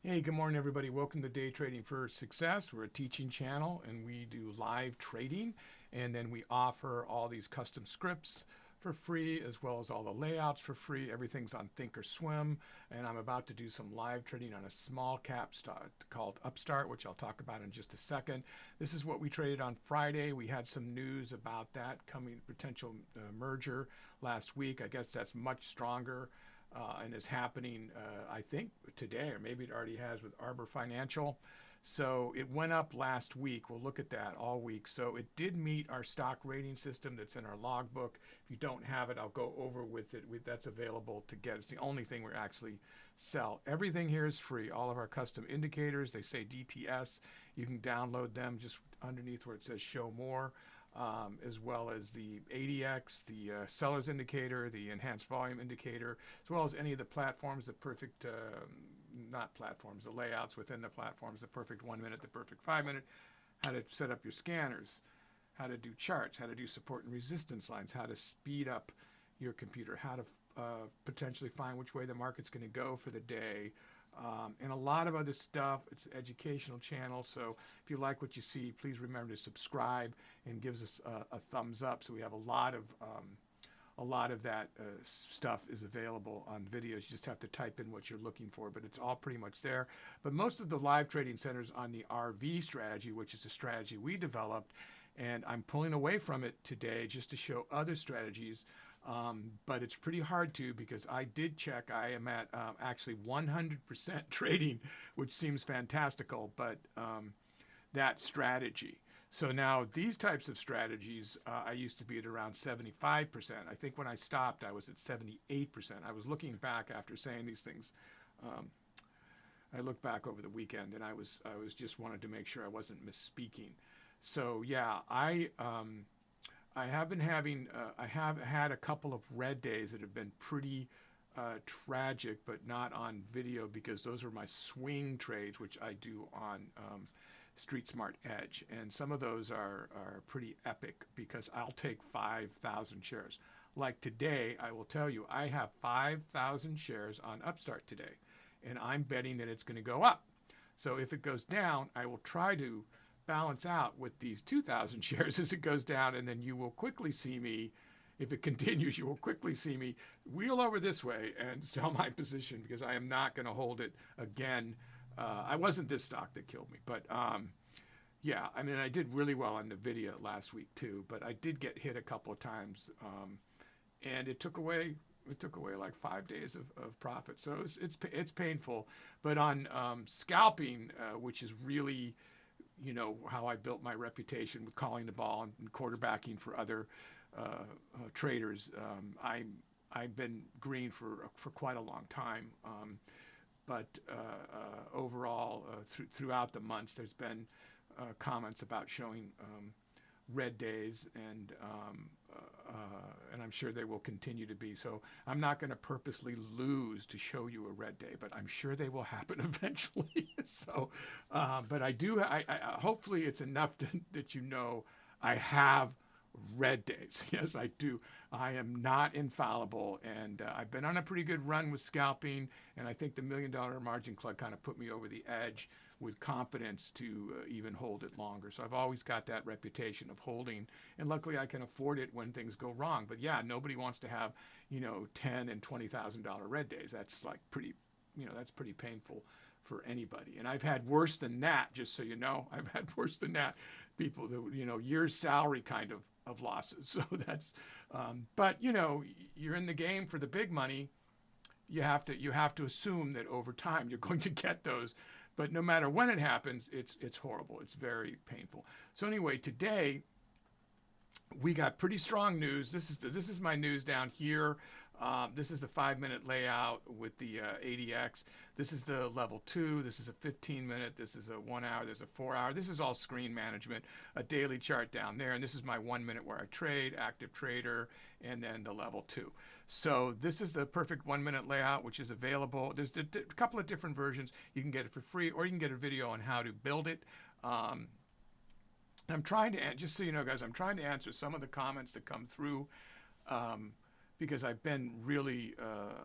Hey, good morning, everybody. Welcome to Day Trading for Success. We're a teaching channel and we do live trading. And then we offer all these custom scripts for free, as well as all the layouts for free. Everything's on Thinkorswim. And I'm about to do some live trading on a small cap stock called Upstart, which I'll talk about in just a second. This is what we traded on Friday. We had some news about that coming, potential merger last week. I guess that's much stronger and is happening, I think, today, or maybe it already has with Arbor Financial. So it went up last week. We'll look at that all week. So it did meet our stock rating system that's in our logbook. If you don't have it, I'll go over with it. That's available to get. It's the only thing we actually sell. Everything here is free. All of our custom indicators, they say DTS. You can download them just underneath where it says show more. As well as the ADX, the seller's indicator, the enhanced volume indicator, as well as any of the platforms, the perfect, not platforms, the layouts within the platforms, the perfect 1 minute, the perfect 5 minute, how to set up your scanners, how to do charts, how to do support and resistance lines, how to speed up your computer, how to potentially find which way the market's going to go for the day, and a lot of other stuff. It's an educational channel, so if you like what you see, please remember to subscribe and gives us a thumbs up. So we have a lot of that stuff is available on videos. You just have to type in what you're looking for, but it's all pretty much there. But most of the live trading centers on the RV strategy, which is a strategy we developed, and I'm pulling away from it today just to show other strategies. But it's pretty hard to, because I did check. I am at actually 100% trading, which seems fantastical, but that strategy. So now these types of strategies, I used to be at around 75%. I think when I stopped, I was at 78%. I was looking back after saying these things. I looked back over the weekend, and I was just wanted to make sure I wasn't misspeaking. So yeah, I have been having, I have had a couple of red days that have been pretty tragic, but not on video, because those are my swing trades, which I do on Street Smart Edge. And some of those are pretty epic, because I'll take 5,000 shares. Like today, I will tell you, I have 5,000 shares on Upstart today, and I'm betting that it's going to go up. So if it goes down, I will try to balance out with these 2,000 shares as it goes down, and then you will quickly see me, if it continues, you will quickly see me wheel over this way and sell my position, because I am not going to hold it again. I wasn't this stock that killed me, but yeah, I mean, I did really well on NVIDIA last week too, but I did get hit a couple of times, and it took away like 5 days of profit. So it's painful. But on scalping, which is really, you know, how I built my reputation with calling the ball and quarterbacking for other traders. I've been green for quite a long time, but overall, throughout the months, there's been comments about showing red days, and I'm sure they will continue to be. So I'm not going to purposely lose to show you a red day, but I'm sure they will happen eventually. So, but I do. I hopefully it's enough that you know I have red days. Yes, I do. I am not infallible, and I've been on a pretty good run with scalping, and I think the $1 Million Margin Club kind of put me over the edge with confidence to even hold it longer. So I've always got that reputation of holding, and luckily I can afford it when things go wrong. But yeah, nobody wants to have, you know, $10,000 and $20,000 red days. That's like pretty, you know, that's pretty painful for anybody. And I've had worse than that, just so you know. I've had worse than that. People that, you know, year's salary kind of losses. So that's, but you know, you're in the game for the big money. You have to assume that over time you're going to get those. But no matter when it happens, it's horrible. It's very painful. So anyway, today we got pretty strong news. This is my news down here. This is the 5-minute layout with the ADX. This is the level 2. This is a 15-minute. This is a 1 hour. There's a 4 hour. This is all screen management. A daily chart down there, and this is my 1 minute where I trade, active trader, and then the level 2. So this is the perfect 1 minute layout, which is available. There's a couple of different versions. You can get it for free, or you can get a video on how to build it. I'm trying to, just so you know, guys, I'm trying to answer some of the comments that come through. because I've been really,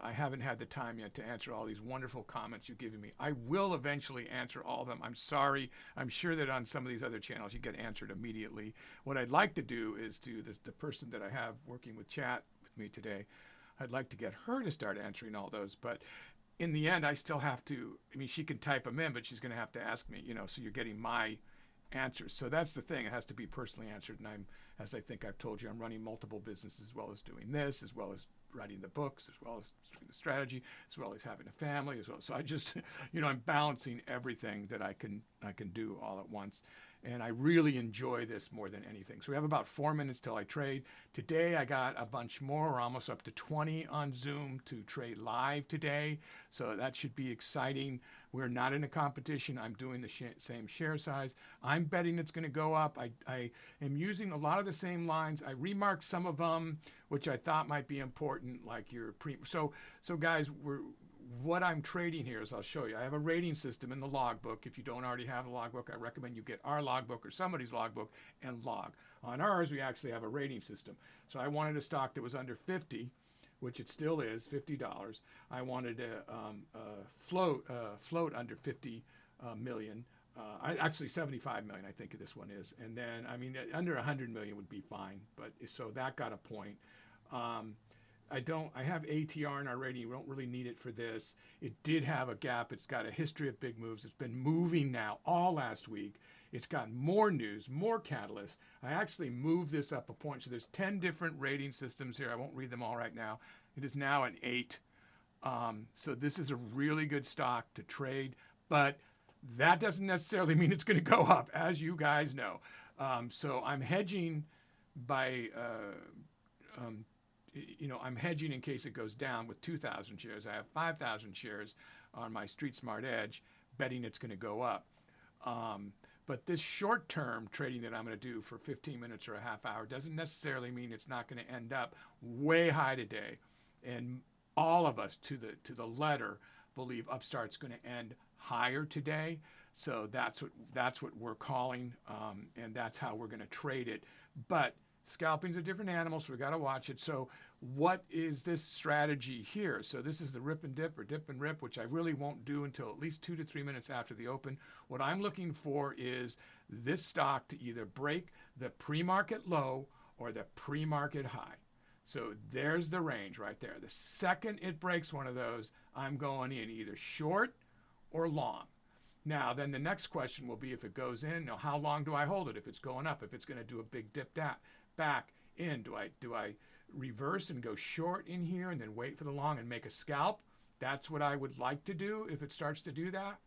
I haven't had the time yet to answer all these wonderful comments you've given me. I will eventually answer all of them. I'm sorry. I'm sure that on some of these other channels you get answered immediately. What I'd like to do is to the person that I have working with chat with me today, I'd like to get her to start answering all those. But in the end, I still have to, I mean, she can type them in, but she's going to have to ask me, you know, so you're getting my answers. So that's the thing. It has to be personally answered. And I'm, as I think I've told you, I'm running multiple businesses, as well as doing this, as well as writing the books, as well as doing the strategy, as well as having a family, as well. So I just, you know, I'm balancing everything that I can do all at once. And I really enjoy this more than anything. So we have about 4 minutes till I trade. Today I got a bunch more. We're almost up to 20 on Zoom to trade live today. So that should be exciting. We're not in a competition. I'm doing the same share size. I'm betting it's going to go up. I am using a lot of the same lines. I remarked some of them, which I thought might be important, like your So guys, what I'm trading here is, I'll show you. I have a rating system in the logbook. If you don't already have a logbook, I recommend you get our logbook or somebody's logbook and log. On ours, we actually have a rating system. So I wanted a stock that was under 50, which it still is, $50. I wanted a float under 50 million. Actually 75 million, I think this one is. And then, I mean, under 100 million would be fine. But so that got a point. I have ATR in our rating. We don't really need it for this. It did have a gap. It's got a history of big moves. It's been moving now all last week. It's got more news, more catalysts. I actually moved this up a point. So there's 10 different rating systems here. I won't read them all right now. It is now an 8. So this is a really good stock to trade, but that doesn't necessarily mean it's going to go up, as you guys know. So I'm hedging by, you know, I'm hedging in case it goes down with 2,000 shares. I have 5,000 shares on my Street Smart Edge, betting it's going to go up. But this short-term trading that I'm going to do for 15 minutes or a half hour doesn't necessarily mean it's not going to end up way high today. And all of us, to the letter, believe Upstart's going to end higher today. So that's what we're calling, and that's how we're going to trade it. But scalping's a different animal, so we got to watch it. So what is this strategy here? So this is the rip and dip, or dip and rip, which I really won't do until at least 2 to 3 minutes after the open. What I'm looking for is this stock to either break the pre-market low or the pre-market high. So there's the range right there. The second it breaks one of those, I'm going in either short or long. Now, then the next question will be, if it goes in, now how long do I hold it? If it's going up, if it's going to do a big dip back in, do I reverse and go short in here and then wait for the long and make a scalp? That's what I would like to do if it starts to do that.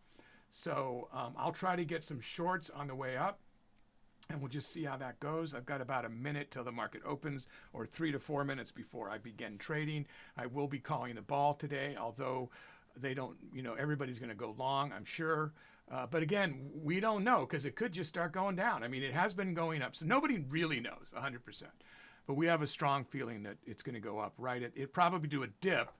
So I'll try to get some shorts on the way up, and we'll just see how that goes. I've got about a minute till the market opens, or 3 to 4 minutes before I begin trading. I will be calling the ball today, although they don't, you know, everybody's going to go long, I'm sure. But again, we don't know, because it could just start going down. I mean, it has been going up, so nobody really knows 100%. But we have a strong feeling that it's going to go up, right? It probably do a dip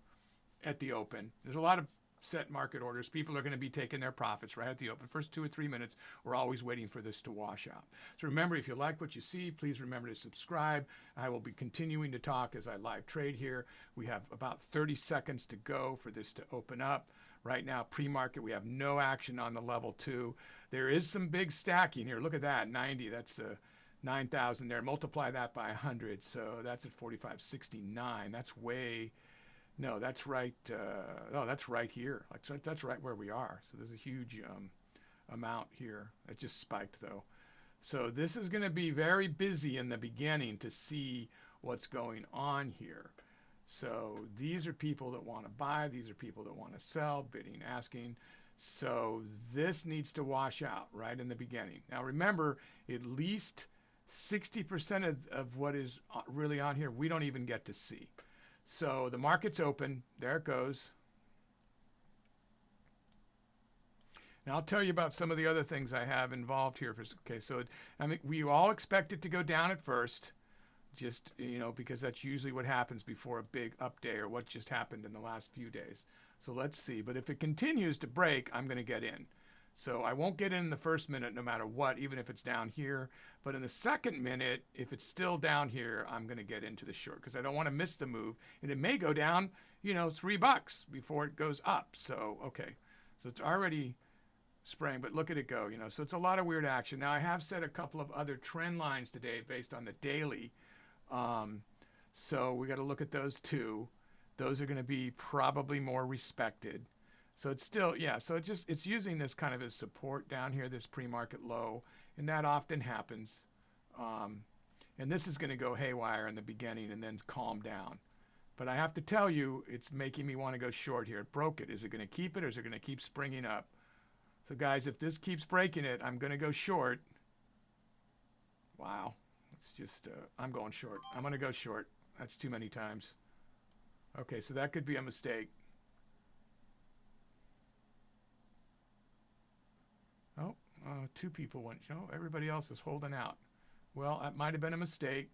at the open. There's a lot of set market orders. People are going to be taking their profits right at the open. First 2 or 3 minutes, we're always waiting for this to wash out. So remember, if you like what you see, please remember to subscribe. I will be continuing to talk as I live trade here. We have about 30 seconds to go for this to open up. Right now, pre-market, we have no action on the level 2. There is some big stacking here. Look at that, 90. That's 9,000 there. Multiply that by 100. So that's at 45.69. That's way... No, that's right. That's right here. That's right where we are. So there's a huge amount here. It just spiked though. So this is going to be very busy in the beginning to see what's going on here. So these are people that want to buy. These are people that want to sell, bidding, asking. So this needs to wash out right in the beginning. Now remember, at least 60% of what is really on here, we don't even get to see. So the market's open. There it goes. Now I'll tell you about some of the other things I have involved here. Okay, so I mean, we all expect it to go down at first, just, you know, because that's usually what happens before a big up day, or what just happened in the last few days. So let's see. But if it continues to break, I'm going to get in. So I won't get in the first minute no matter what, even if it's down here. But in the second minute, if it's still down here, I'm going to get into the short because I don't want to miss the move. And it may go down, you know, $3 before it goes up. So, okay. So it's already spraying, but look at it go, you know. So it's a lot of weird action. Now I have set a couple of other trend lines today based on the daily. So we got to look at those too. Those are going to be probably more respected. So it's still, yeah, so it's using this kind of as support down here, this pre-market low, and that often happens. And this is going to go haywire in the beginning and then calm down. But I have to tell you, it's making me want to go short here. It broke it. Is it going to keep it or is it going to keep springing up? So guys, if this keeps breaking it, I'm going to go short. Wow. It's just, I'm going short. I'm going to go short. That's too many times. Okay, so that could be a mistake. Oh, two people went. No, everybody else is holding out. Well, that might have been a mistake.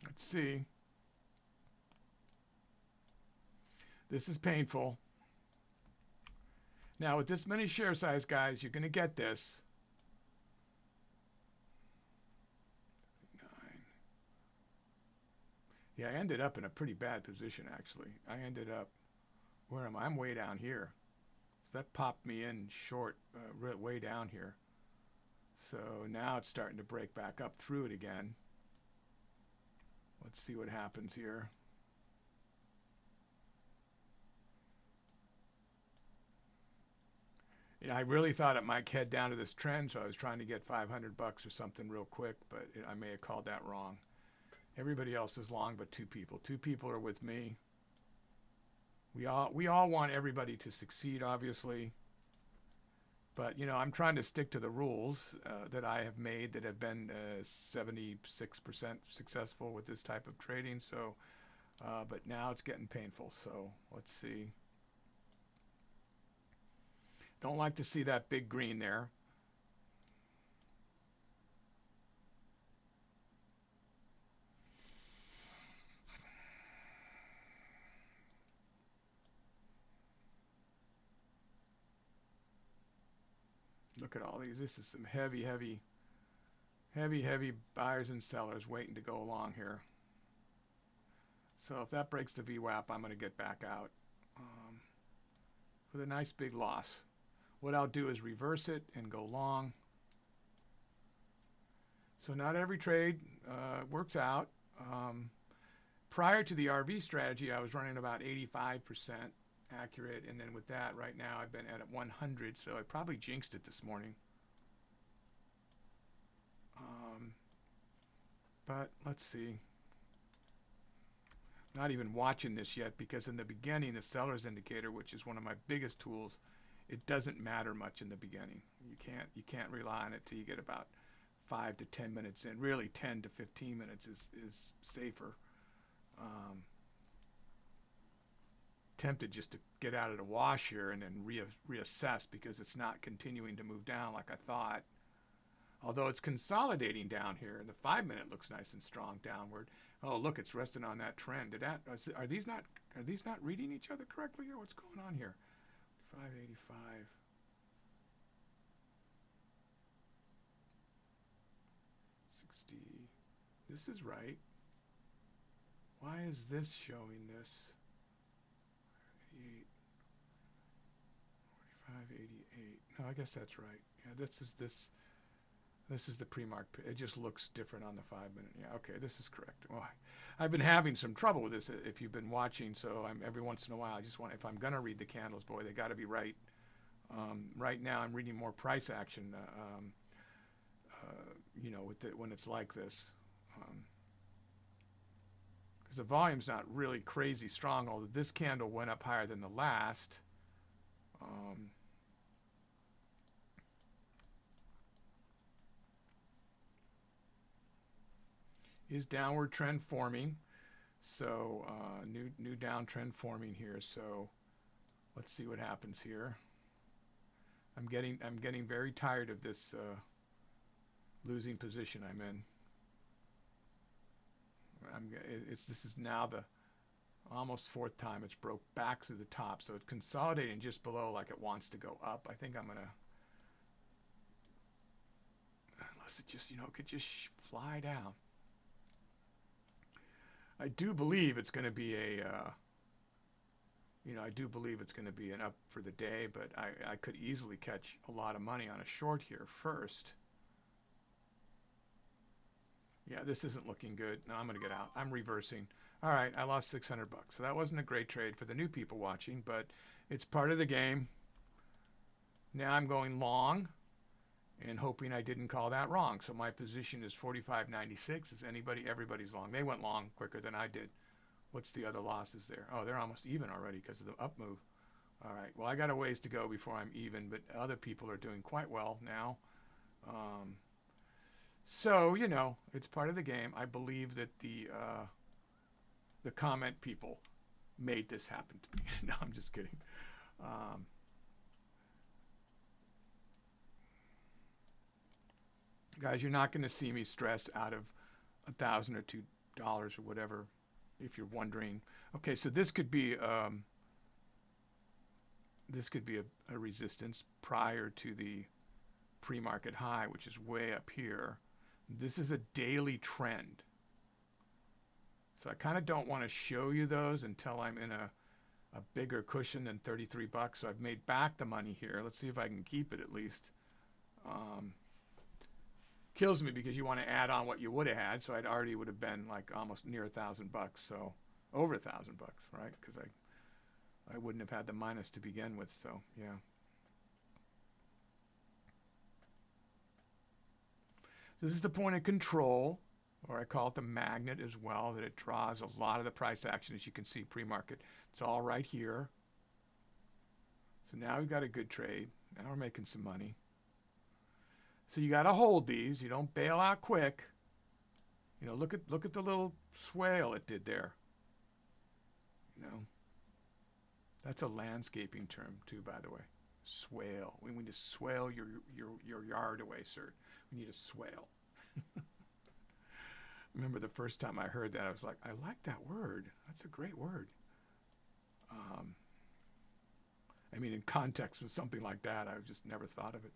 Let's see. This is painful. Now, with this many share size, guys, you're going to get this. 9. Yeah, I ended up in a pretty bad position, actually. I ended up, where am I? I'm way down here. So that popped me in short, way down here. So now it's starting to break back up through it again. Let's see what happens here. Yeah, I really thought it might head down to this trend, so I was trying to get $500 or something real quick, but I may have called that wrong. Everybody else is long, but two people. Two people are with me. We all want everybody to succeed, obviously. But, you know, I'm trying to stick to the rules that I have made that have been 76% successful with this type of trading. So, but now it's getting painful. So let's see. Don't like to see that big green there. Look at all these. This is some heavy buyers and sellers waiting to go along here. So if that breaks the VWAP, I'm going to get back out with a nice big loss. What I'll do is reverse it and go long. So not every trade works out. Prior to the RV strategy, I was running about 85% accurate, and then with that, right now I've been at 100, so I probably jinxed it this morning. But let's see. Not even watching this yet because in the beginning, the seller's indicator, which is one of my biggest tools, it doesn't matter much in the beginning. You can't rely on it till you get about 5 to 10 minutes in. Really, 10 to 15 minutes is safer. Tempted just to get out of the wash here and then reassess because it's not continuing to move down like I thought. Although it's consolidating down here, and the 5-minute looks nice and strong downward. Oh, look, it's resting on that trend. Are these not reading each other correctly here? What's going on here? 585. 60. This is right. Why is this showing this? 88. 45, 88. No, I guess that's right. Yeah, this is the pre-mark. It just looks different on the 5-minute. Yeah, okay, this is correct. Well, I've been having some trouble with this if you've been watching, so every once in a while I just want, if I'm going to read the candles, boy, they got to be right. Right now I'm reading more price action, you know, when it's like this. Because the volume's not really crazy strong, although this candle went up higher than the last. Is downward trend forming, so new downtrend forming here. So let's see what happens here. I'm getting very tired of this losing position I'm in. This is now Almost fourth time it's broke back through the top. So it's consolidating just below like it wants to go up. I think I'm going to, unless it just, could just fly down. I do believe it's going to be a, I do believe it's going to be an up for the day, but I could easily catch a lot of money on a short here first. Yeah, this isn't looking good. No, I'm going to get out. I'm reversing. All right, I lost 600 bucks. So that wasn't a great trade for the new people watching, but it's part of the game. Now I'm going long and hoping I didn't call that wrong. So my position is 45.96. Is everybody's long. They went long quicker than I did. What's the other losses there? Oh, they're almost even already because of the up move. All right, well, I got a ways to go before I'm even, but other people are doing quite well now. So, it's part of the game. I believe that the comment people made this happen to me. No, I'm just kidding. Guys, you're not going to see me stress out of $1,000 or $2 or whatever, if you're wondering. Okay, so this could be a resistance prior to the pre-market high, which is way up here. This is a daily trend. So I kind of don't want to show you those until I'm in a bigger cushion than 33 bucks. So I've made back the money here. Let's see if I can keep it at least. Kills me because you want to add on what you would have had. So I'd already would have been like almost near 1,000 bucks. So over 1,000 bucks, right? Because I wouldn't have had the minus to begin with. So yeah. This is the point of control, or I call it the magnet as well, that it draws a lot of the price action, as you can see, pre-market. It's all right here. So now we've got a good trade. Now we're making some money. So you got to hold these. You don't bail out quick. Look at the little swale it did there. That's a landscaping term too, by the way. Swale. We need to swale your yard away, sir. We need a swale. Remember the first time I heard that, I was like, I like that word. That's a great word. I mean, in context with something like that, I just never thought of it.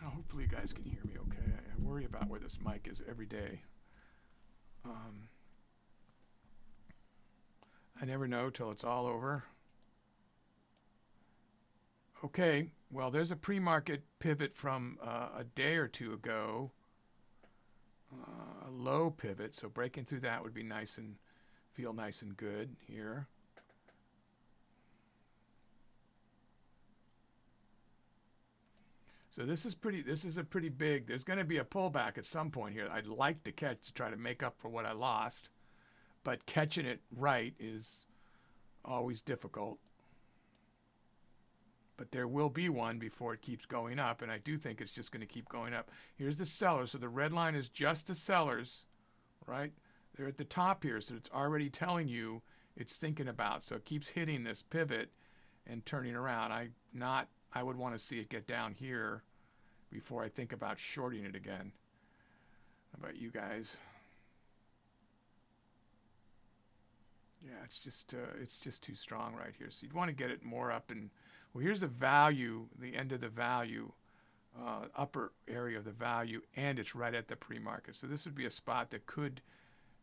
Hopefully you guys can hear me okay. I worry about where this mic is every day. I never know till it's all over. Okay, well, there's a pre-market pivot from a day or two ago, a low pivot, so breaking through that would be nice and feel nice and good here. So this is a pretty big, there's going to be a pullback at some point here. I'd like to catch to try to make up for what I lost, but catching it right is always difficult. But there will be one before it keeps going up, and I do think it's just going to keep going up. Here's the sellers, so the red line is just the sellers, right? They're at the top here, so it's already telling you it's thinking about. So it keeps hitting this pivot and turning around. I would want to see it get down here before I think about shorting it again. How about you guys? Yeah, it's just too strong right here. So you'd want to get it more up, and well, here's the value, the end of the value, upper area of the value, and it's right at the pre-market. So this would be a spot that could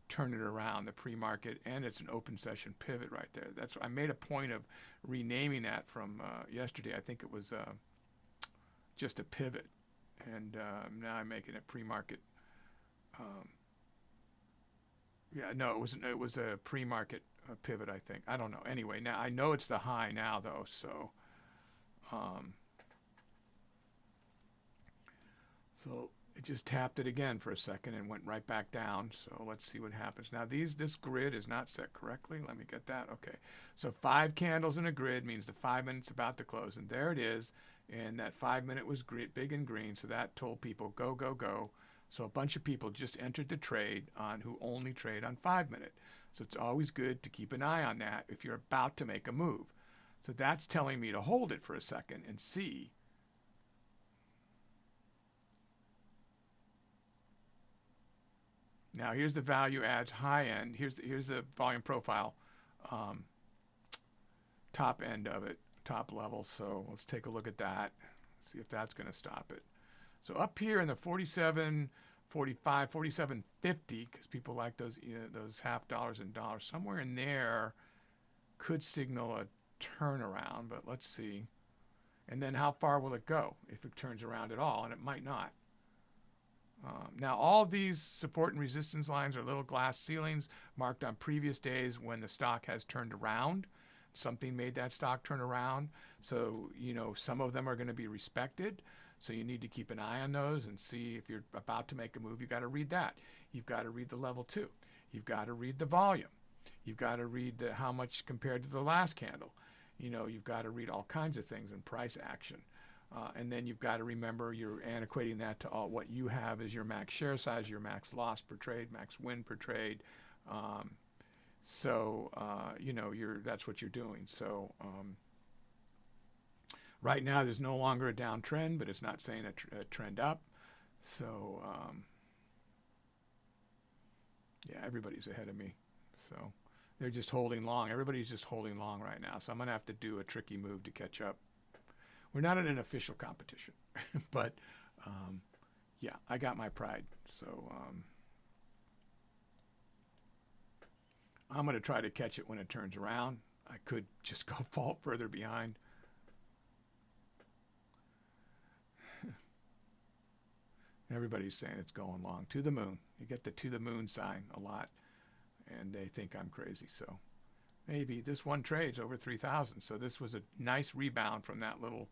turn it around, the pre-market, and it's an open session pivot right there. That's, I made a point of renaming that from yesterday. I think it was just a pivot, and now I'm making it pre-market. Yeah, no, it was a pre-market pivot, I think. I don't know. Anyway, now I know it's the high now, though, so so it just tapped it again for a second and went right back down. So let's see what happens. Now this grid is not set correctly. Let me get that. Okay. So 5 candles in a grid means the 5 minutes about to close. And there it is. And that 5 minute was big and green. So that told people go, go, go. So a bunch of people just entered the trade on who only trade on 5 minute. So it's always good to keep an eye on that if you're about to make a move. So that's telling me to hold it for a second and see. Now here's the value adds high end. Here's the volume profile, top end of it, top level. So let's take a look at that. See if that's going to stop it. So up here in the 47, 45, 47.50, because people like those half dollars and dollars, somewhere in there could signal a turnaround, but let's see. And then how far will it go if it turns around at all? And it might not. Now, all of these support and resistance lines are little glass ceilings marked on previous days when the stock has turned around. Something made that stock turn around. So, you know, some of them are going to be respected. So you need to keep an eye on those and see if you're about to make a move. You've got to read that. You've got to read the level 2. You've got to read the volume. You've got to read how much compared to the last candle. You know, you've got to read all kinds of things in price action. And then you've got to remember you're antiquating that to what you have is your max share size, your max loss per trade, max win per trade. You know, that's what you're doing. So right now there's no longer a downtrend, but it's not saying a trend up. So yeah, everybody's ahead of me. So they're just holding long. Everybody's just holding long right now. So I'm going to have to do a tricky move to catch up. We're not in an official competition, but yeah, I got my pride. So I'm going to try to catch it when it turns around. I could just go fall further behind. Everybody's saying it's going long. To the moon. You get the to the moon sign a lot, and they think I'm crazy. So maybe this one trade's over 3,000. So this was a nice rebound from that little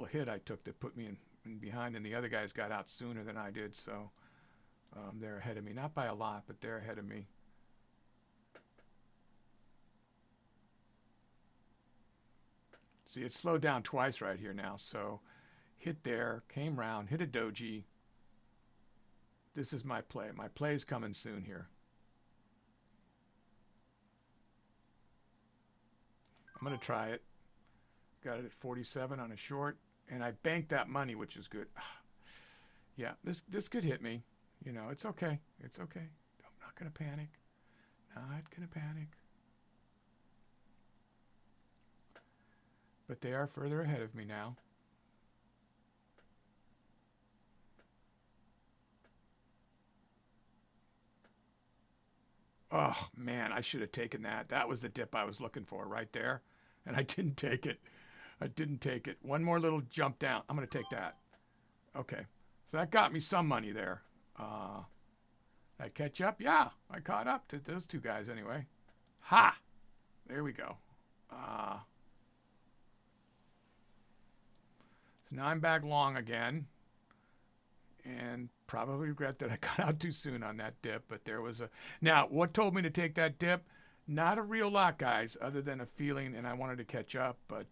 hit I took that put me in behind, and the other guys got out sooner than I did. So they're ahead of me. Not by a lot, but they're ahead of me. See, it slowed down twice right here now. So hit there, came round, hit a doji. This is my play. My play is coming soon here. I'm going to try it. Got it at 47 on a short, and I banked that money, which is good. Yeah, this could hit me. You know, it's okay. It's okay. I'm not going to panic. Not going to panic. But they are further ahead of me now. Oh, man, I should have taken that. That was the dip I was looking for right there, and I didn't take it. I didn't take it. One more little jump down. I'm going to take that. Okay. So that got me some money there. Did I catch up? Yeah, I caught up to those two guys anyway. Ha! There we go. So now I'm back long again. And probably regret that I got out too soon on that dip. But there was a... Now, what told me to take that dip? Not a real lot, guys, other than a feeling, and I wanted to catch up. But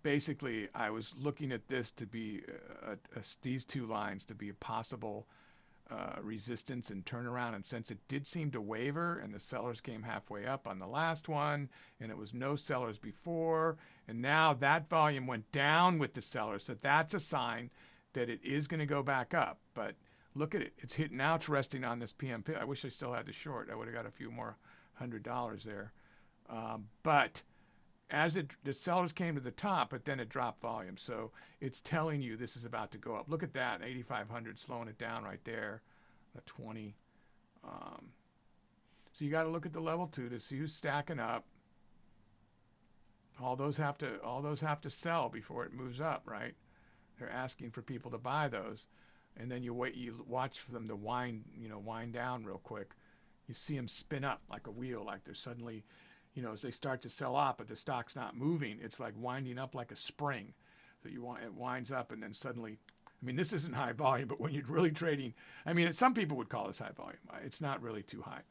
basically, I was looking at this to be these two lines to be a possible resistance and turnaround. And since it did seem to waver, and the sellers came halfway up on the last one, and it was no sellers before, and now that volume went down with the sellers. So that's a sign that it is going to go back up. But look at it. It's hitting now. It's resting on this PMP. I wish I still had the short. I would have got a few more $100 there. But as the sellers came to the top, but then it dropped volume. So it's telling you this is about to go up. Look at that, 8,500 slowing it down right there, a 20. So you got to look at the level 2 to see who's stacking up. All those have to sell before it moves up, right? They're asking for people to buy those, and then you watch for them to wind down real quick. You see them spin up like a wheel, like they're suddenly, as they start to sell off, but the stock's not moving. It's like winding up like a spring. So it winds up, and then suddenly, this isn't high volume, but when you're really trading, some people would call this high volume. It's not really too high.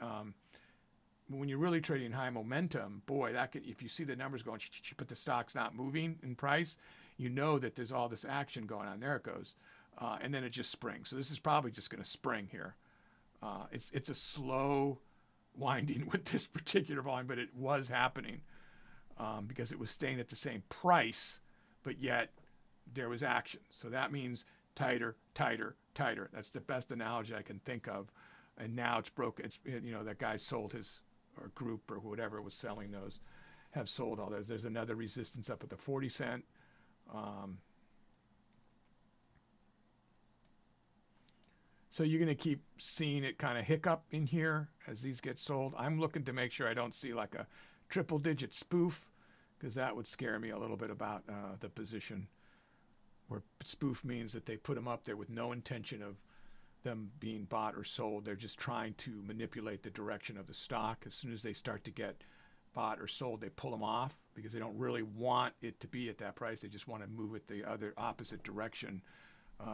When you're really trading high momentum, boy, if you see the numbers going, but the stock's not moving in price, you know that there's all this action going on. There it goes. And then it just springs. So this is probably just going to spring here. It's a slow winding with this particular volume, but it was happening because it was staying at the same price, but yet there was action. So that means tighter, tighter, tighter. That's the best analogy I can think of. and now it's broken. It's, you know, that guy sold his, or group or whatever was selling those, have sold all those. There's another resistance up at the 40 cent. So you're going to keep seeing it kind of hiccup in here as these get sold. I'm looking to make sure I don't see like a triple digit spoof, because that would scare me a little bit about the position, where spoof means that they put them up there with no intention of them being bought or sold. They're just trying to manipulate the direction of the stock. As soon as they start to get bought or sold, they pull them off because they don't really want it to be at that price. They just want to move it the other opposite direction.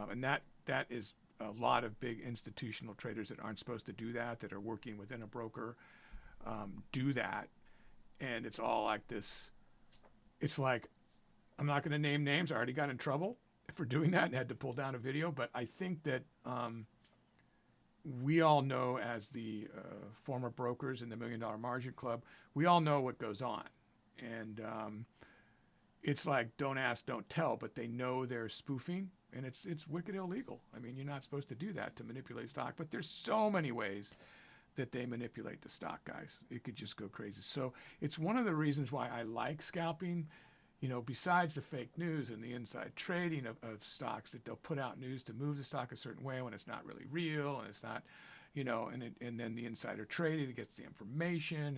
And that is a lot of big institutional traders that aren't supposed to do that, that are working within a broker, do that. And it's all like this. It's like, I'm not going to name names. I already got in trouble for doing that and had to pull down a video. But I think that we all know, as the former brokers in the $1 Million Margin Club, we all know what goes on. And it's like, don't ask, don't tell, but they know they're spoofing, and it's wicked illegal. I mean, you're not supposed to do that, to manipulate stock, but there's so many ways that they manipulate the stock, guys. It could just go crazy. So it's one of the reasons why I like scalping, you know, besides the fake news and the inside trading of stocks, that they'll put out news to move the stock a certain way when it's not really real, and it's not, you know, and then the insider trading that gets the information,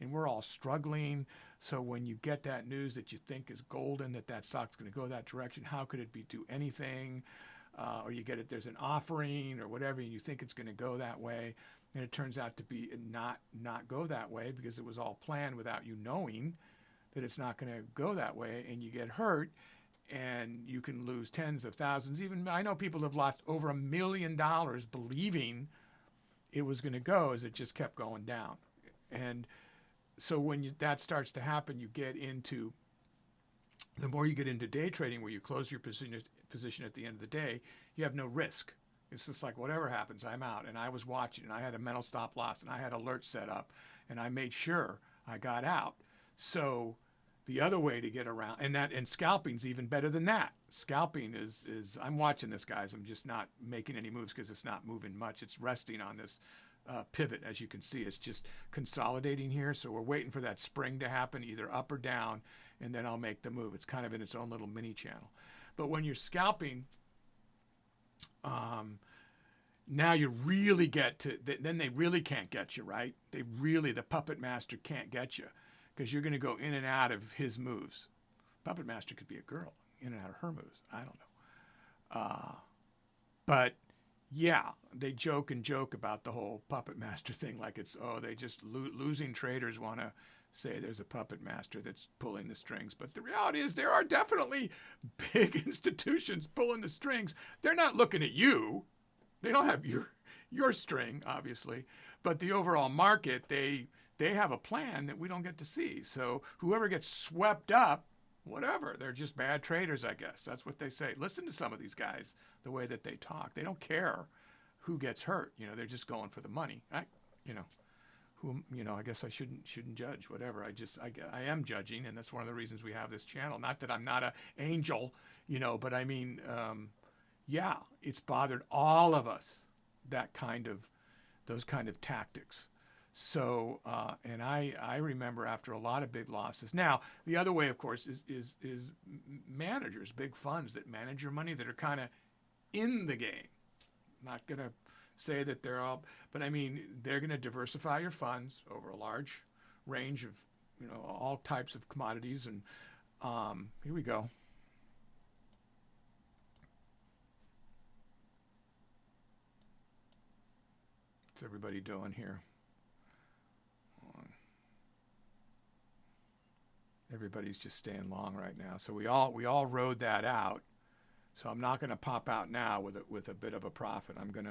and we're all struggling. So when you get that news that you think is golden, that stock's going to go that direction, how could it do anything? Or you get it, there's an offering or whatever, and you think it's going to go that way, and it turns out to be not go that way, because it was all planned without you knowing that it's not going to go that way, and you get hurt, and you can lose tens of thousands. Even I know people have lost over $1 million believing it was going to go, as it just kept going down. And so when that starts to happen, you get into, the more you get into day trading, where you close your position at the end of the day, you have no risk. It's just like, whatever happens, I'm out. And I was watching, and I had a mental stop loss, and I had alerts set up, and I made sure I got out. So the other way to get around, and scalping's even better than that. Scalping is I'm watching this, guys. I'm just not making any moves because it's not moving much. It's resting on this pivot. As you can see, it's just consolidating here. So we're waiting for that spring to happen, either up or down, and then I'll make the move. It's kind of in its own little mini channel. But when you're scalping, now you really get to, then they really can't get you, right? The puppet master can't get you, because you're going to go in and out of his moves. Puppet master could be a girl, in and out of her moves. I don't know. But yeah, they joke about the whole puppet master thing, like it's, they just losing traders want to say there's a puppet master that's pulling the strings. But the reality is, there are definitely big institutions pulling the strings. They're not looking at you. They don't have your string, obviously. But the overall market, they have a plan that we don't get to see. So whoever gets swept up, whatever, they're just bad traders, I guess. That's what they say. Listen to some of these guys, the way that they talk. They don't care who gets hurt. You know, they're just going for the money. I guess I shouldn't judge, whatever. I am judging, and that's one of the reasons we have this channel. Not that I'm not an angel, but I mean, yeah, it's bothered all of us, those kind of tactics. So, and I remember after a lot of big losses. Now, the other way, of course, is managers, big funds that manage your money, that are kind of in the game. Not going to say that they're all, but I mean, they're going to diversify your funds over a large range of, all types of commodities. And here we go. What's everybody doing here? Everybody's just staying long right now. So we all rode that out. So I'm not going to pop out now with a bit of a profit. I'm going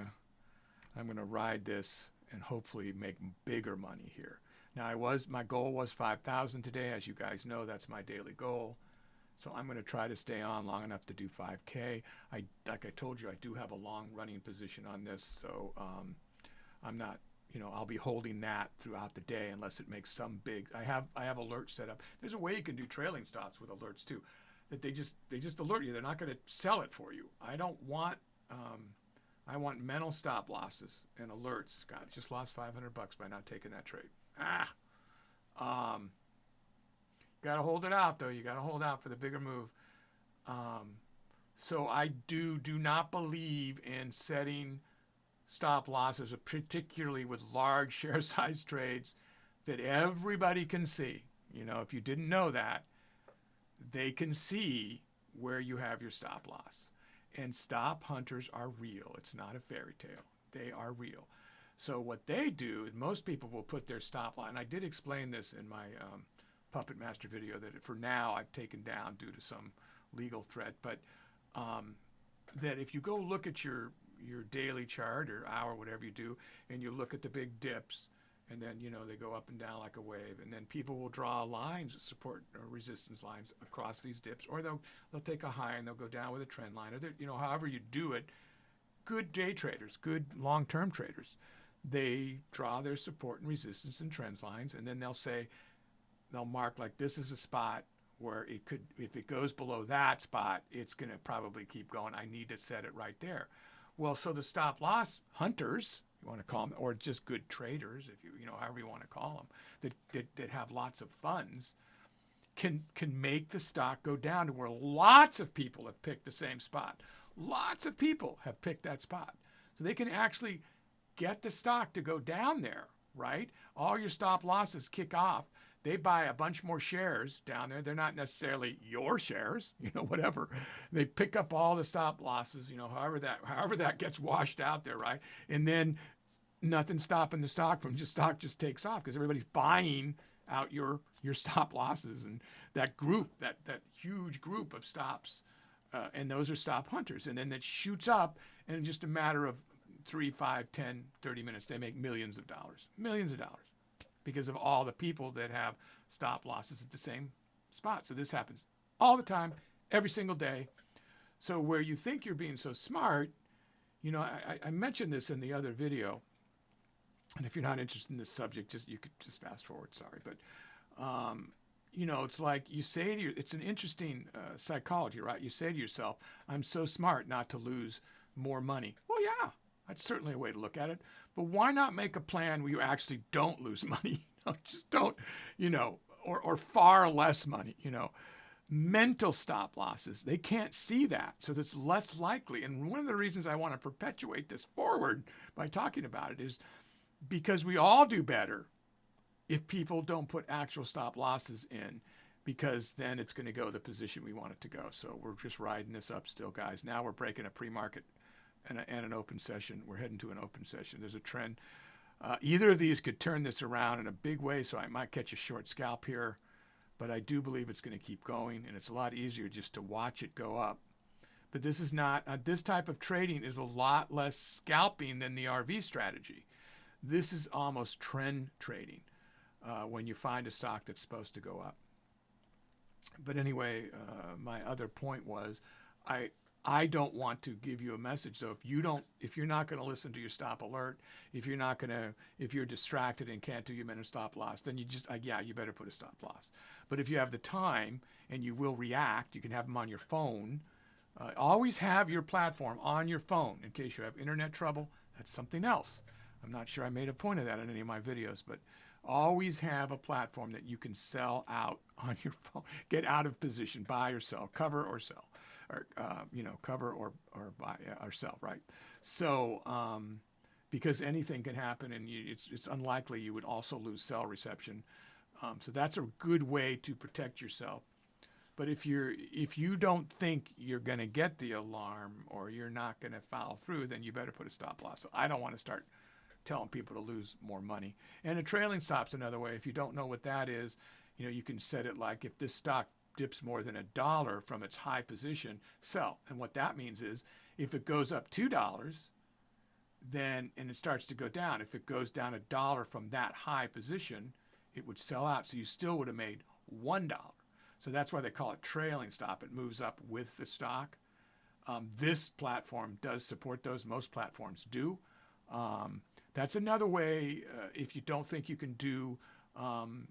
to ride this and hopefully make bigger money here. Now my goal was 5,000 today. As you guys know, that's my daily goal. So I'm going to try to stay on long enough to do 5K. Like I told you, I do have a long running position on this. So I'm not, I'll be holding that throughout the day unless it makes some big, I have alerts set up. There's a way you can do trailing stops with alerts too, that they just alert you. They're not going to sell it for you. I don't want I want mental stop losses and alerts. God, just lost 500 bucks by not taking that trade. Got to hold it out though. You got to hold out for the bigger move. So I do not believe in setting stop losses, particularly with large share size trades that everybody can see. You know, if you didn't know that, they can see where you have your stop loss. And stop hunters are real. It's not a fairy tale. They are real. So what they do, most people will put their stop loss, and I did explain this in my Puppet Master video that for now I've taken down due to some legal threat, but that if you go look at your daily chart or hour, whatever you do, and you look at the big dips, and then, you know, they go up and down like a wave, and then people will draw lines, support or resistance lines across these dips, or they'll take a high and they'll go down with a trend line, or you know, however you do it. Good day traders, good long-term traders, they draw their support and resistance and trend lines, and then they'll mark like this is a spot where it could, if it goes below that spot, it's going to probably keep going. I need to set it right there. Well, so the stop loss hunters, you want to call them, or just good traders, if you know, however you want to call them, that have lots of funds, can make the stock go down to where lots of people have picked the same spot. Lots of people have picked that spot. So they can actually get the stock to go down there, right? All your stop losses kick off. They buy a bunch more shares down there. They're not necessarily your shares, you know, whatever. They pick up all the stop losses, you know, however that gets washed out there, right? And then nothing's stopping the stock just takes off because everybody's buying out your stop losses, and that group, that huge group of stops, and those are stop hunters. And then it shoots up, and in just a matter of 3, 5, 10, 30 minutes, they make millions of dollars, because of all the people that have stop losses at the same spot. So this happens all the time, every single day. So where you think you're being so smart, you know, I mentioned this in the other video, and if you're not interested in this subject, you could just fast forward, sorry. But, you know, it's like you say to it's an interesting psychology, right? You say to yourself, I'm so smart not to lose more money. Well, yeah, that's certainly a way to look at it. But why not make a plan where you actually don't lose money? Just don't, you know, or far less money, you know. Mental stop losses, they can't see that, so that's less likely. And one of the reasons I want to perpetuate this forward by talking about it is because we all do better if people don't put actual stop losses in, because then it's going to go the position we want it to go. So we're just riding this up still, guys. Now we're breaking a pre-market and an open session. We're heading to an open session. There's a trend. Either of these could turn this around in a big way, so I might catch a short scalp here, but I do believe it's going to keep going, and it's a lot easier just to watch it go up. But this is not, this type of trading is a lot less scalping than the RV strategy. This is almost trend trading when you find a stock that's supposed to go up. But anyway, my other point was, I don't want to give you a message. So if you're not going to listen to your stop alert, if you're distracted and can't do your minute stop loss, then you better put a stop loss. But if you have the time and you will react, you can have them on your phone. Always have your platform on your phone in case you have internet trouble. That's something else. I'm not sure I made a point of that in any of my videos, but always have a platform that you can sell out on your phone. Get out of position, buy or sell, cover or sell. Or cover or buy or sell, right? So because anything can happen, and it's unlikely you would also lose cell reception. So that's a good way to protect yourself. But if you don't think you're going to get the alarm or you're not going to follow through, then you better put a stop loss. So I don't want to start telling people to lose more money. And a trailing stop's another way. If you don't know what that is, you know, you can set it like if this stock dips more than $1 from its high position, sell. And what that means is if it goes up $2, then, and it starts to go down, if it goes down $1 from that high position, it would sell out. So you still would have made $1. So that's why they call it trailing stop. It moves up with the stock. This platform does support those. Most platforms do. That's another way, if you don't think you can do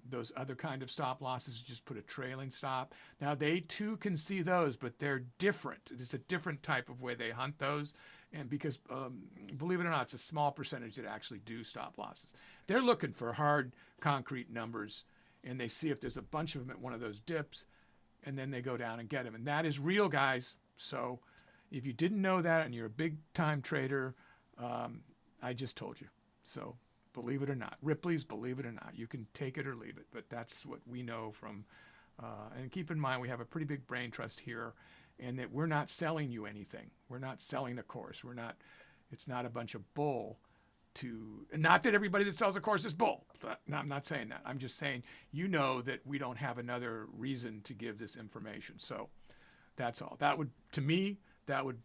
those other kind of stop losses, just put a trailing stop. Now they too can see those, but they're different. It's a different type of way they hunt those, And because, believe it or not, it's a small percentage that actually do stop losses. They're looking for hard, concrete numbers, and they see if there's a bunch of them at one of those dips, and then they go down and get them. And that is real, guys. So if you didn't know that and you're a big-time trader, I just told you. So believe it or not. Ripley's, believe it or not. You can take it or leave it, but that's what we know from, and keep in mind we have a pretty big brain trust here, and that we're not selling you anything. We're not selling a course. We're not, it's not a bunch of bull to, not that everybody that sells a course is bull. No, I'm not saying that. I'm just saying, you know, that we don't have another reason to give this information. So that's all. That would, to me, that would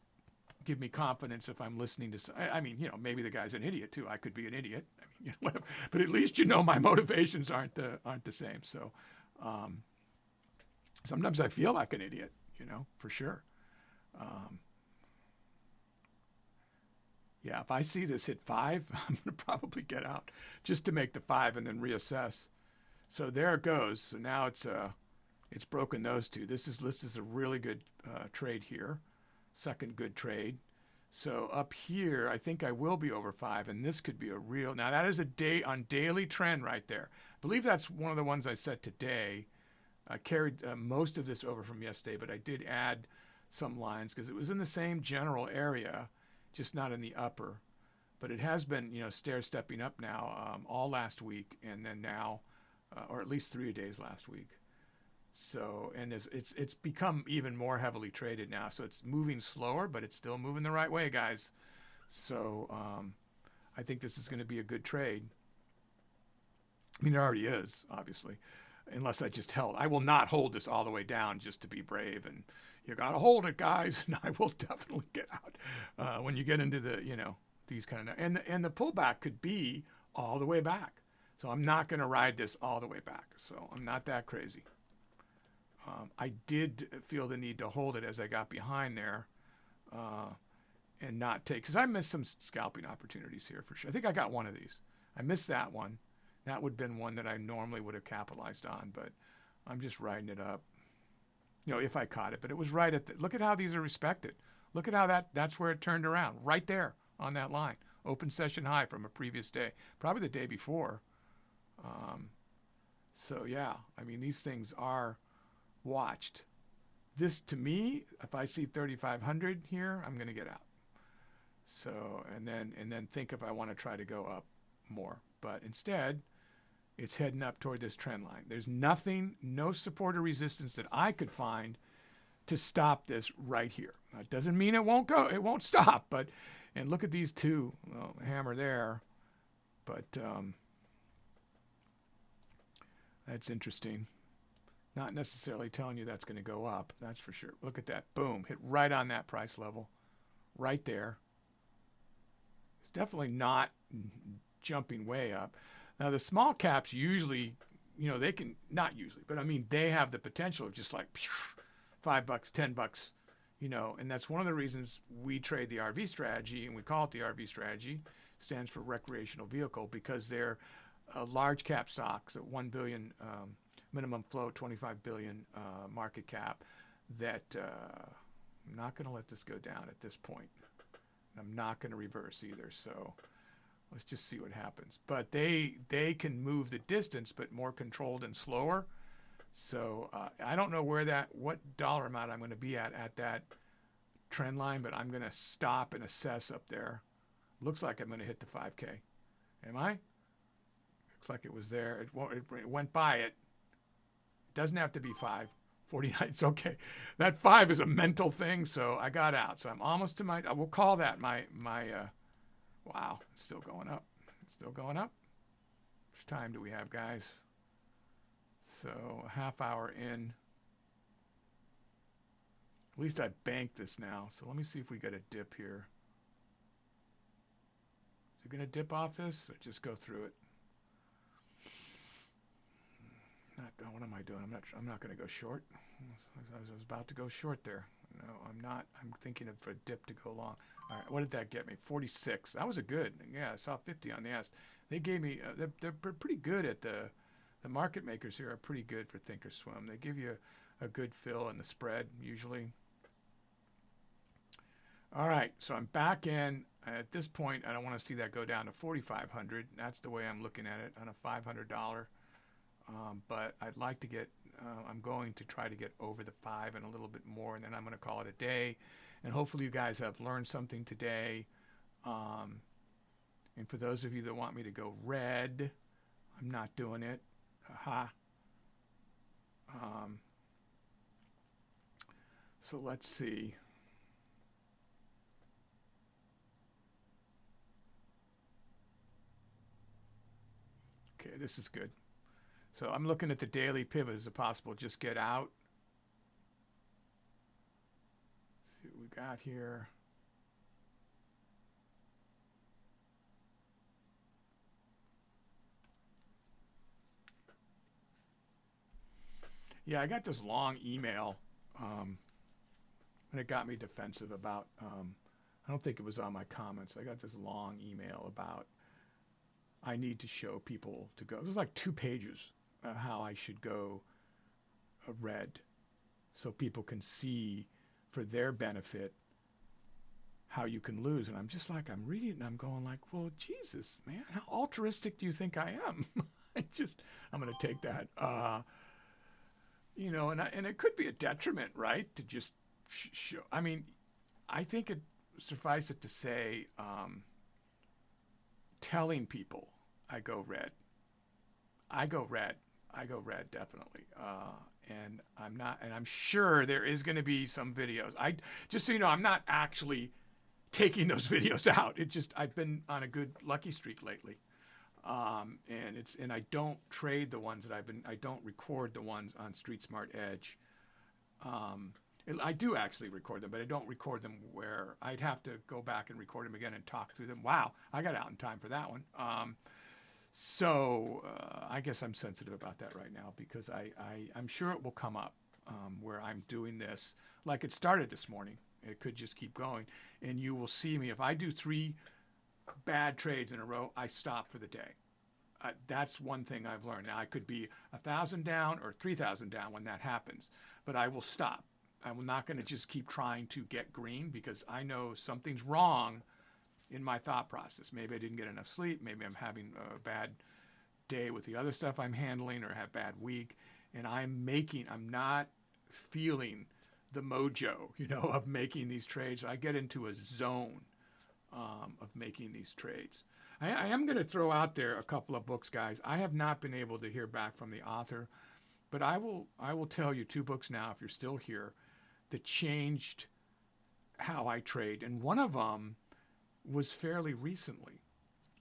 give me confidence if I'm listening to, I mean, you know, maybe the guy's an idiot too. I could be an idiot. I mean, you know, whatever. But at least, you know, my motivations aren't the same. So sometimes I feel like an idiot, you know, for sure. Yeah, if I see this hit 5, I'm going to probably get out just to make the 5 and then reassess. So there it goes. So now it's broken those two. This is a really good trade here. Second good trade. So up here, I think I will be over 5, and this could be a real, now that is a day on daily trend right there. I believe that's one of the ones I set today. I carried most of this over from yesterday, but I did add some lines because it was in the same general area, just not in the upper. But it has been, you know, stair-stepping up now all last week, and then now, or at least 3 days last week. So, and it's become even more heavily traded now. So it's moving slower, but it's still moving the right way, guys. So I think this is going to be a good trade. I mean, it already is, obviously, unless I just held. I will not hold this all the way down just to be brave. And you got to hold it, guys. And I will definitely get out when you get into the, you know, these kind of, and the pullback could be all the way back. So I'm not going to ride this all the way back. So I'm not that crazy. I did feel the need to hold it as I got behind there and not take, because I missed some scalping opportunities here for sure. I think I got one of these. I missed that one. That would have been one that I normally would have capitalized on, but I'm just riding it up, you know, if I caught it. But it was right at the, look at how these are respected. Look at how that's where it turned around, right there on that line. Open session high from a previous day, probably the day before. So yeah, I mean, these things are watched. This, to me, if I see 3,500 here, I'm going to get out. So, and then think if I want to try to go up more. But instead, it's heading up toward this trend line. There's nothing, no support or resistance that I could find to stop this right here. That doesn't mean it won't go, it won't stop. But, and look at these two, well, hammer there. But that's interesting. Not necessarily telling you that's going to go up, that's for sure. Look at that, boom, hit right on that price level, right there. It's definitely not jumping way up. Now the small caps usually, you know, they can, not usually, but I mean, they have the potential of just like $5, $10, you know, and that's one of the reasons we trade the RV strategy, and we call it the RV strategy, stands for recreational vehicle, because they're large cap stocks at 1 billion minimum float, 25 billion market cap, that I'm not going to let this go down at this point. I'm not going to reverse either. So let's just see what happens. But they can move the distance, but more controlled and slower. So I don't know what dollar amount I'm going to be at that trend line, but I'm going to stop and assess up there. Looks like I'm going to hit the 5K. Am I? Looks like it was there. It went by it. Doesn't have to be 549. It's okay. That 5 is a mental thing, so I got out. So I'm almost to my, I will call that my wow, it's still going up. It's still going up. How much time do we have, guys? So a half hour in. At least I banked this now. So let me see if we get a dip here. Is it going to dip off this or just go through it? What am I doing? I'm not going to go short. I was about to go short there. No, I'm not. I'm thinking of a dip to go long. All right, what did that get me? 46. That was a good. Yeah, I saw 50 on the S. They gave me. They're pretty good at the market makers here are pretty good for Thinkorswim. They give you a good fill in the spread usually. All right, so I'm back in. At this point, I don't want to see that go down to 4,500. That's the way I'm looking at it on a $500. But I'd like to get, I'm going to try to get over the 5 and a little bit more, and then I'm going to call it a day. And hopefully you guys have learned something today. And for those of you that want me to go red, I'm not doing it. Haha. So let's see. Okay, this is good. So I'm looking at the daily pivot as a possible just get out. Let's see what we got here. Yeah, I got this long email, and it got me defensive about, I don't think it was on my comments. I got this long email about I need to show people to go. It was like 2 pages how I should go red so people can see for their benefit how you can lose. And I'm just like, I'm reading it and I'm going like, well, Jesus, man, how altruistic do you think I am? I'm going to take that. You know, and it could be a detriment, right? To just show. I mean, I think it suffice it to say, telling people I go red. I go red definitely. And I'm sure there is going to be some videos. Just so you know, I'm not actually taking those videos out. I've been on a good lucky streak lately. And I don't trade the ones that I don't record the ones on Street Smart Edge. I do actually record them, but I don't record them where I'd have to go back and record them again and talk through them. Wow, I got out in time for that one. So I guess I'm sensitive about that right now because I'm sure it will come up where I'm doing this like it started this morning. It could just keep going. And you will see me. If I do 3 bad trades in a row, I stop for the day. That's one thing I've learned. Now, I could be 1,000 down or 3,000 down when that happens, but I will stop. I'm not going to just keep trying to get green because I know something's wrong in my thought process. Maybe I didn't get enough sleep. Maybe I'm having a bad day with the other stuff I'm handling or have a bad week. And I'm not feeling the mojo, of making these trades. I get into a zone of making these trades. I am going to throw out there a couple of books, guys. I have not been able to hear back from the author, but I will tell you 2 books now, if you're still here, that changed how I trade. And one of them was fairly recently.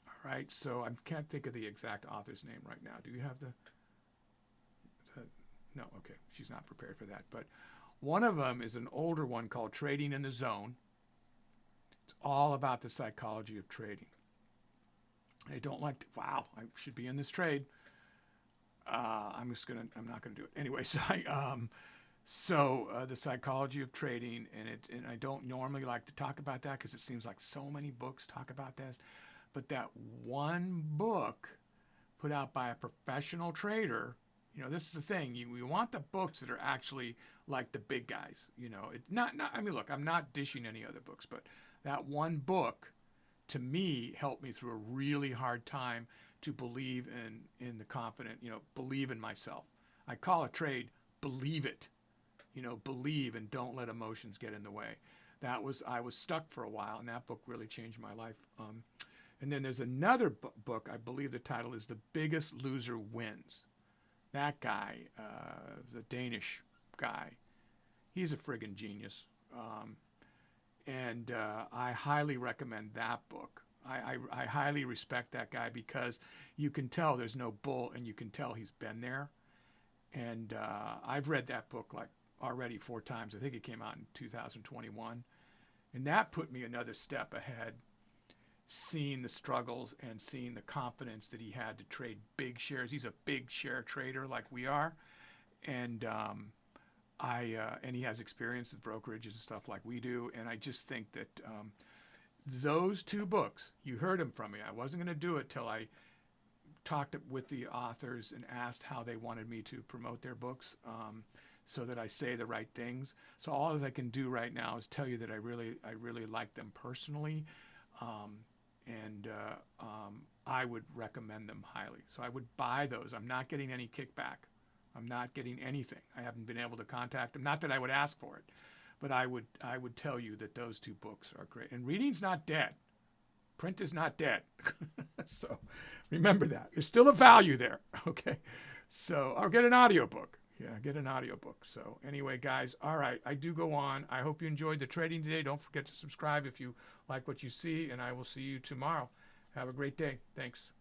All right, so I can't think of the exact author's name right now. Do you have the no, okay, she's not prepared for that. But one of them is an older one called Trading in the Zone. It's all about the psychology of trading. I don't like to, wow, I should be in this trade. I'm not gonna do it anyway. So the psychology of trading, and I don't normally like to talk about that because it seems like so many books talk about this, but that one book put out by a professional trader, this is the thing. You want the books that are actually like the big guys. I mean, look, I'm not dishing any other books, but that one book, to me, helped me through a really hard time to believe in the confident, believe in myself. I call a trade, believe it. Believe and don't let emotions get in the way. I was stuck for a while, and that book really changed my life. And then there's another book, I believe the title is The Biggest Loser Wins. That guy, the Danish guy, he's a friggin' genius. And I highly recommend that book. I highly respect that guy because you can tell there's no bull and you can tell he's been there. And I've read that book like already 4 times. I think it came out in 2021. And that put me another step ahead, seeing the struggles and seeing the confidence that he had to trade big shares. He's a big share trader like we are. And and he has experience with brokerages and stuff like we do. And I just think that those 2 books, you heard them from me. I wasn't going to do it till I talked with the authors and asked how they wanted me to promote their books. so that I say the right things. So all that I can do right now is tell you that I really like them personally, and I would recommend them highly. So I would buy those. I'm not getting any kickback. I'm not getting anything. I haven't been able to contact them. Not that I would ask for it, but I would tell you that those two books are great. And reading's not dead. Print is not dead. So remember that. There's still a value there. Okay. So I'll get an audiobook. Yeah, get an audiobook. So anyway, guys, all right, I do go on. I hope you enjoyed the trading today. Don't forget to subscribe if you like what you see, and I will see you tomorrow. Have a great day. Thanks.